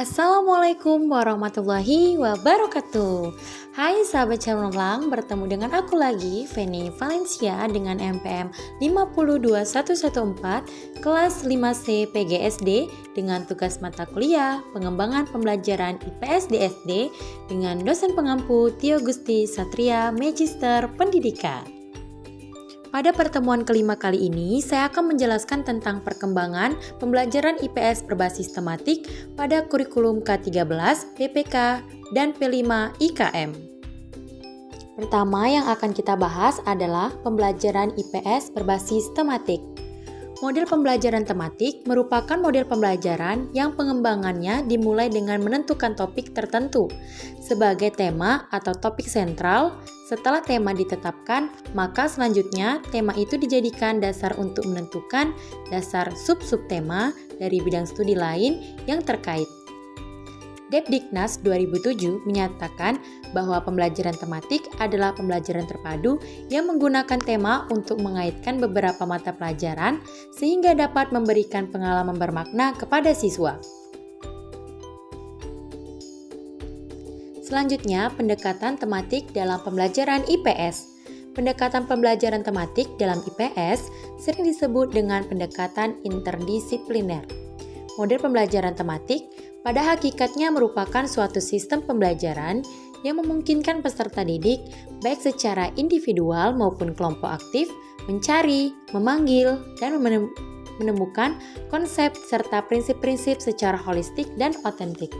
Assalamualaikum warahmatullahi wabarakatuh. Hai sahabat Cemerlang, bertemu dengan aku lagi, Feni Valencia dengan MPM 52114 kelas 5C PGSD dengan tugas mata kuliah Pengembangan Pembelajaran IPS di SD dengan dosen pengampu Tio Gusti Satria Magister Pendidikan. Pada pertemuan kelima kali ini, saya akan menjelaskan tentang perkembangan pembelajaran IPS berbasis tematik pada kurikulum K13, PPK, dan P5 IKM. Pertama yang akan kita bahas adalah pembelajaran IPS berbasis tematik. Model pembelajaran tematik merupakan model pembelajaran yang pengembangannya dimulai dengan menentukan topik tertentu sebagai tema atau topik sentral. Setelah tema ditetapkan, maka selanjutnya tema itu dijadikan dasar untuk menentukan dasar sub-subtema dari bidang studi lain yang terkait. Depdiknas 2007 menyatakan bahwa pembelajaran tematik adalah pembelajaran terpadu yang menggunakan tema untuk mengaitkan beberapa mata pelajaran sehingga dapat memberikan pengalaman bermakna kepada siswa. Selanjutnya, pendekatan tematik dalam pembelajaran IPS. Pendekatan pembelajaran tematik dalam IPS sering disebut dengan pendekatan interdisipliner. Model pembelajaran tematik pada hakikatnya merupakan suatu sistem pembelajaran yang memungkinkan peserta didik, baik secara individual maupun kelompok aktif, mencari, memanggil, dan menemukan konsep serta prinsip-prinsip secara holistik dan otentik.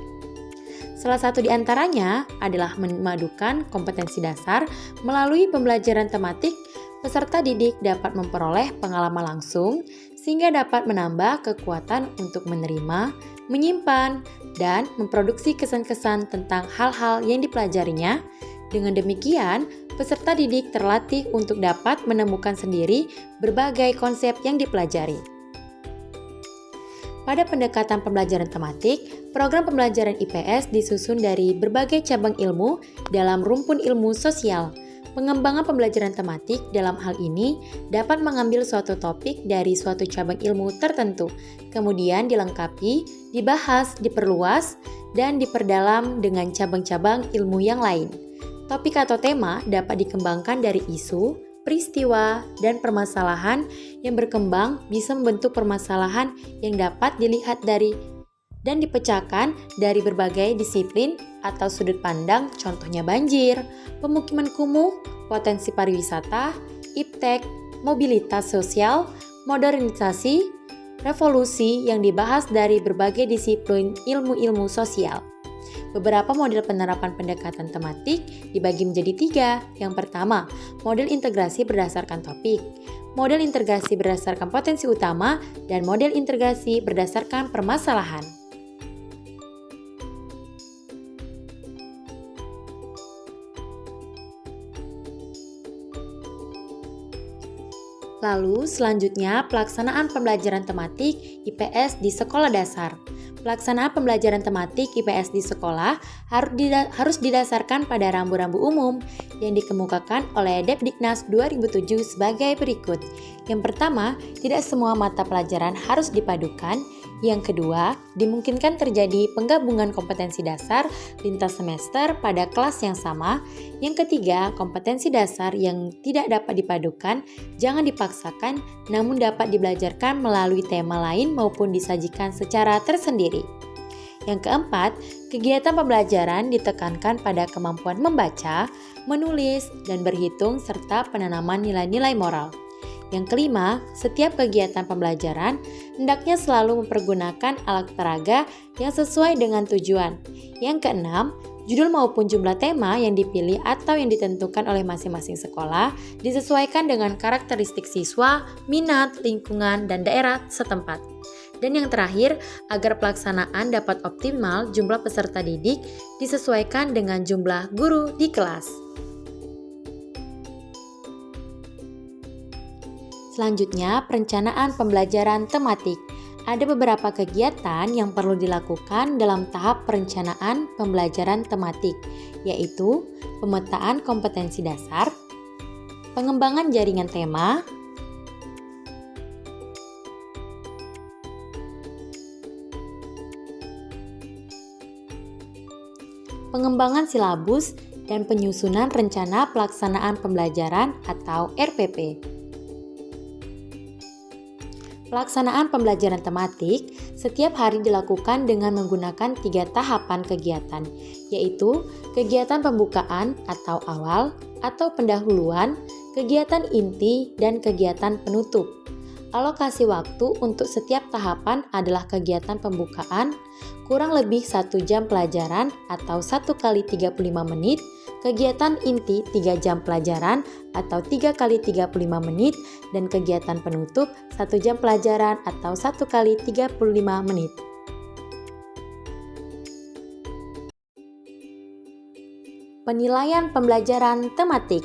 Salah satu di antaranya adalah memadukan kompetensi dasar melalui pembelajaran tematik. Peserta didik dapat memperoleh pengalaman langsung sehingga dapat menambah kekuatan untuk menerima, menyimpan, dan memproduksi kesan-kesan tentang hal-hal yang dipelajarinya. Dengan demikian, peserta didik terlatih untuk dapat menemukan sendiri berbagai konsep yang dipelajari. Pada pendekatan pembelajaran tematik, program pembelajaran IPS disusun dari berbagai cabang ilmu dalam rumpun ilmu sosial. Pengembangan pembelajaran tematik dalam hal ini dapat mengambil suatu topik dari suatu cabang ilmu tertentu, kemudian dilengkapi, dibahas, diperluas, dan diperdalam dengan cabang-cabang ilmu yang lain. Topik atau tema dapat dikembangkan dari isu, peristiwa, dan permasalahan yang berkembang bisa membentuk permasalahan yang dapat dilihat dari dan dipecahkan dari berbagai disiplin atau sudut pandang, contohnya banjir, pemukiman kumuh, potensi pariwisata, iptek, mobilitas sosial, modernisasi, revolusi yang dibahas dari berbagai disiplin ilmu-ilmu sosial. Beberapa model penerapan pendekatan tematik dibagi menjadi 3. Yang pertama, model integrasi berdasarkan topik, model integrasi berdasarkan potensi utama, dan model integrasi berdasarkan permasalahan. Lalu selanjutnya pelaksanaan pembelajaran tematik IPS di sekolah dasar. Pelaksanaan pembelajaran tematik IPS di sekolah harus didasarkan pada rambu-rambu umum yang dikemukakan oleh Depdiknas 2007 sebagai berikut. Yang pertama, tidak semua mata pelajaran harus dipadukan. Yang kedua, dimungkinkan terjadi penggabungan kompetensi dasar lintas semester pada kelas yang sama. Yang ketiga, kompetensi dasar yang tidak dapat dipadukan jangan dipaksakan, namun dapat dibelajarkan melalui tema lain maupun disajikan secara tersendiri. Yang keempat, kegiatan pembelajaran ditekankan pada kemampuan membaca, menulis, dan berhitung serta penanaman nilai-nilai moral. Yang kelima, setiap kegiatan pembelajaran hendaknya selalu mempergunakan alat peraga yang sesuai dengan tujuan. Yang keenam, judul maupun jumlah tema yang dipilih atau yang ditentukan oleh masing-masing sekolah disesuaikan dengan karakteristik siswa, minat, lingkungan, dan daerah setempat. Dan yang terakhir, agar pelaksanaan dapat optimal, jumlah peserta didik disesuaikan dengan jumlah guru di kelas. Selanjutnya, perencanaan pembelajaran tematik. Ada beberapa kegiatan yang perlu dilakukan dalam tahap perencanaan pembelajaran tematik, yaitu pemetaan kompetensi dasar, pengembangan jaringan tema, pengembangan silabus, dan penyusunan rencana pelaksanaan pembelajaran atau RPP. Pelaksanaan pembelajaran tematik setiap hari dilakukan dengan menggunakan 3 tahapan kegiatan, yaitu kegiatan pembukaan atau awal, atau pendahuluan, kegiatan inti, dan kegiatan penutup. Alokasi waktu untuk setiap tahapan adalah kegiatan pembukaan, kurang lebih 1 jam pelajaran atau 1 kali 35 menit, kegiatan inti 3 jam pelajaran atau 3 kali 35 menit, dan kegiatan penutup 1 jam pelajaran atau 1 kali 35 menit. Penilaian pembelajaran tematik.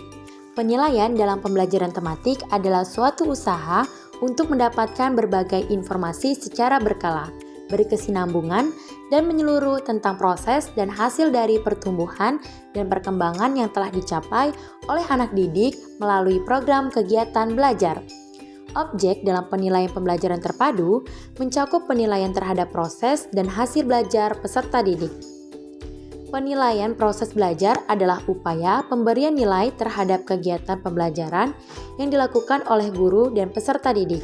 Penilaian dalam pembelajaran tematik adalah suatu usaha untuk mendapatkan berbagai informasi secara berkala, berkesinambungan, dan menyeluruh tentang proses dan hasil dari pertumbuhan dan perkembangan yang telah dicapai oleh anak didik melalui program kegiatan belajar. Objek dalam penilaian pembelajaran terpadu mencakup penilaian terhadap proses dan hasil belajar peserta didik. Penilaian proses belajar adalah upaya pemberian nilai terhadap kegiatan pembelajaran yang dilakukan oleh guru dan peserta didik.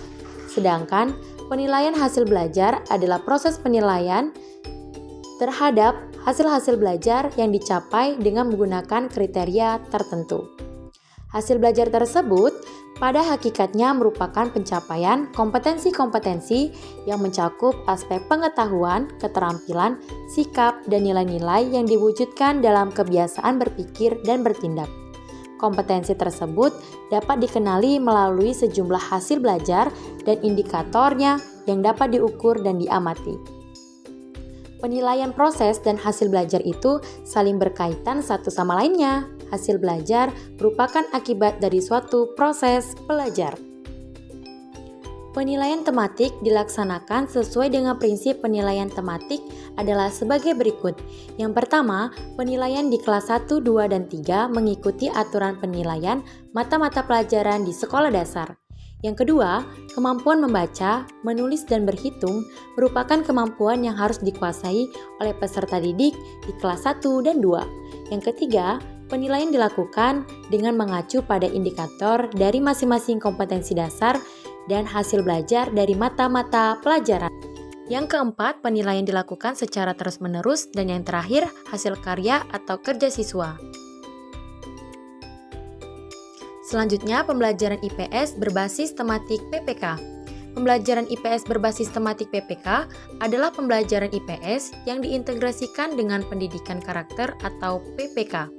Sedangkan penilaian hasil belajar adalah proses penilaian terhadap hasil-hasil belajar yang dicapai dengan menggunakan kriteria tertentu. Hasil belajar tersebut pada hakikatnya merupakan pencapaian kompetensi-kompetensi yang mencakup aspek pengetahuan, keterampilan, sikap, dan nilai-nilai yang diwujudkan dalam kebiasaan berpikir dan bertindak. Kompetensi tersebut dapat dikenali melalui sejumlah hasil belajar dan indikatornya yang dapat diukur dan diamati. Penilaian proses dan hasil belajar itu saling berkaitan satu sama lainnya. Hasil belajar merupakan akibat dari suatu proses belajar. Penilaian tematik dilaksanakan sesuai dengan prinsip penilaian tematik adalah sebagai berikut. Yang pertama, penilaian di kelas 1, 2, dan 3 mengikuti aturan penilaian mata-mata pelajaran di sekolah dasar. Yang kedua, kemampuan membaca, menulis, dan berhitung merupakan kemampuan yang harus dikuasai oleh peserta didik di kelas 1 dan 2. Yang ketiga, penilaian dilakukan dengan mengacu pada indikator dari masing-masing kompetensi dasar dan hasil belajar dari mata-mata pelajaran. Yang keempat, penilaian dilakukan secara terus-menerus, dan yang terakhir, hasil karya atau kerja siswa. Selanjutnya, pembelajaran IPS berbasis tematik PPK. Pembelajaran IPS berbasis tematik PPK adalah pembelajaran IPS yang diintegrasikan dengan pendidikan karakter atau PPK.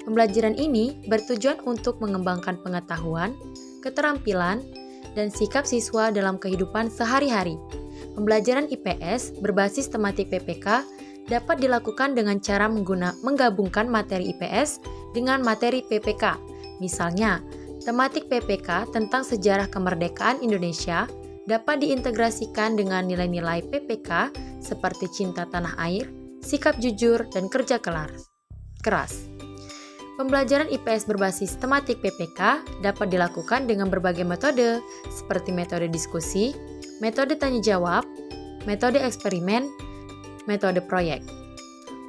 Pembelajaran ini bertujuan untuk mengembangkan pengetahuan, keterampilan, dan sikap siswa dalam kehidupan sehari-hari. Pembelajaran IPS berbasis tematik PPK dapat dilakukan dengan cara menggabungkan materi IPS dengan materi PPK. Misalnya, tematik PPK tentang sejarah kemerdekaan Indonesia dapat diintegrasikan dengan nilai-nilai PPK seperti cinta tanah air, sikap jujur, dan kerja keras. Pembelajaran IPS berbasis tematik PPK dapat dilakukan dengan berbagai metode, seperti metode diskusi, metode tanya jawab, metode eksperimen, metode proyek.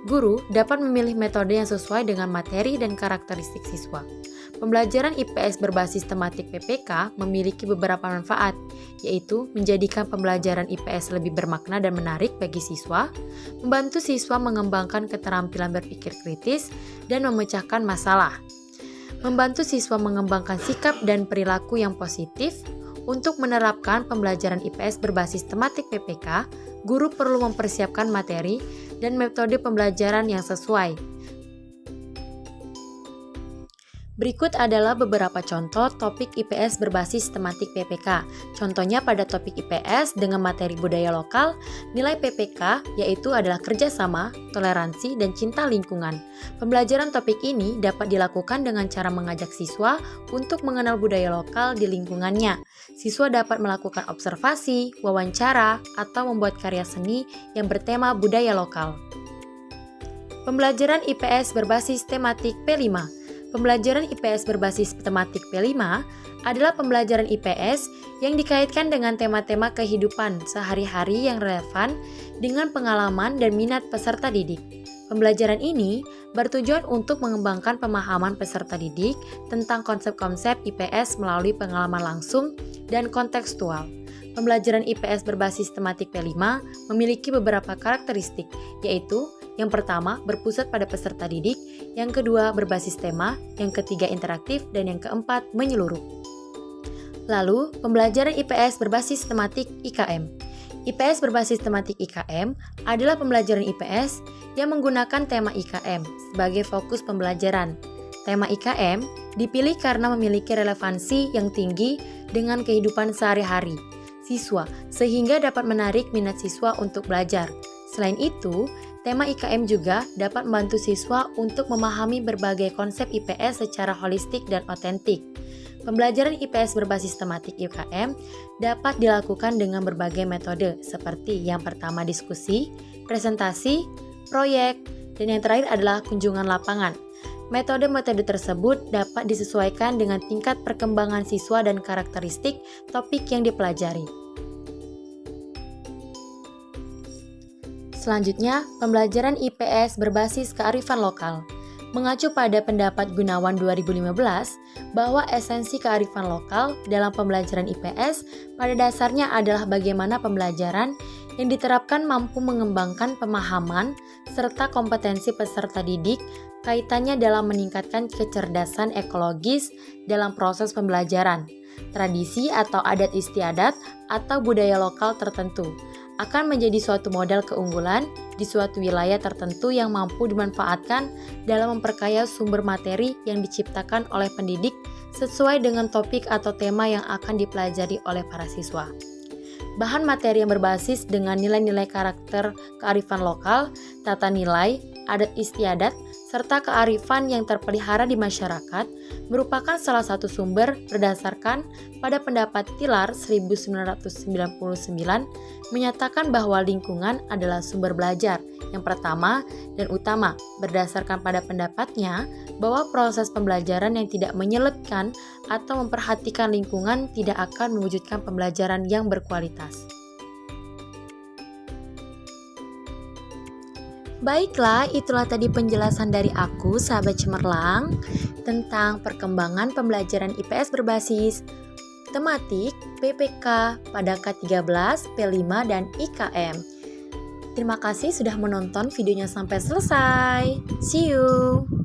Guru dapat memilih metode yang sesuai dengan materi dan karakteristik siswa. Pembelajaran IPS berbasis tematik PPK memiliki beberapa manfaat, yaitu menjadikan pembelajaran IPS lebih bermakna dan menarik bagi siswa, membantu siswa mengembangkan keterampilan berpikir kritis dan memecahkan masalah, membantu siswa mengembangkan sikap dan perilaku yang positif. Untuk menerapkan pembelajaran IPS berbasis tematik PPK, guru perlu mempersiapkan materi dan metode pembelajaran yang sesuai. Berikut adalah beberapa contoh topik IPS berbasis tematik PPK. Contohnya pada topik IPS dengan materi budaya lokal, nilai PPK yaitu adalah kerjasama, toleransi, dan cinta lingkungan. Pembelajaran topik ini dapat dilakukan dengan cara mengajak siswa untuk mengenal budaya lokal di lingkungannya. Siswa dapat melakukan observasi, wawancara, atau membuat karya seni yang bertema budaya lokal. Pembelajaran IPS berbasis tematik P5. Pembelajaran IPS berbasis tematik P5 adalah pembelajaran IPS yang dikaitkan dengan tema-tema kehidupan sehari-hari yang relevan dengan pengalaman dan minat peserta didik. Pembelajaran ini bertujuan untuk mengembangkan pemahaman peserta didik tentang konsep-konsep IPS melalui pengalaman langsung dan kontekstual. Pembelajaran IPS berbasis tematik P5 memiliki beberapa karakteristik, yaitu yang pertama berpusat pada peserta didik, yang kedua berbasis tema, yang ketiga interaktif, dan yang keempat menyeluruh. Lalu, pembelajaran IPS berbasis tematik IKM. IPS berbasis tematik IKM adalah pembelajaran IPS yang menggunakan tema IKM sebagai fokus pembelajaran. Tema IKM dipilih karena memiliki relevansi yang tinggi dengan kehidupan sehari-hari siswa, sehingga dapat menarik minat siswa untuk belajar. Selain itu, tema IKM juga dapat membantu siswa untuk memahami berbagai konsep IPS secara holistik dan otentik. Pembelajaran IPS berbasis tematik IKM dapat dilakukan dengan berbagai metode seperti yang pertama diskusi, presentasi, proyek, dan yang terakhir adalah kunjungan lapangan. Metode-metode tersebut dapat disesuaikan dengan tingkat perkembangan siswa dan karakteristik topik yang dipelajari. Selanjutnya, pembelajaran IPS berbasis kearifan lokal. Mengacu pada pendapat Gunawan 2015 bahwa esensi kearifan lokal dalam pembelajaran IPS pada dasarnya adalah bagaimana pembelajaran yang diterapkan mampu mengembangkan pemahaman serta kompetensi peserta didik kaitannya dalam meningkatkan kecerdasan ekologis dalam proses pembelajaran, tradisi atau adat istiadat atau budaya lokal tertentu akan menjadi suatu modal keunggulan di suatu wilayah tertentu yang mampu dimanfaatkan dalam memperkaya sumber materi yang diciptakan oleh pendidik sesuai dengan topik atau tema yang akan dipelajari oleh para siswa. Bahan materi yang berbasis dengan nilai-nilai karakter kearifan lokal, tata nilai, adat istiadat, serta kearifan yang terpelihara di masyarakat merupakan salah satu sumber berdasarkan pada pendapat Tilar 1999 menyatakan bahwa lingkungan adalah sumber belajar yang pertama dan utama berdasarkan pada pendapatnya bahwa proses pembelajaran yang tidak menyelipkan atau memperhatikan lingkungan tidak akan mewujudkan pembelajaran yang berkualitas. Baiklah, itulah tadi penjelasan dari aku, sahabat cemerlang, tentang perkembangan pembelajaran IPS berbasis tematik PPK pada K13, P5, dan IKM. Terima kasih sudah menonton videonya sampai selesai. See you!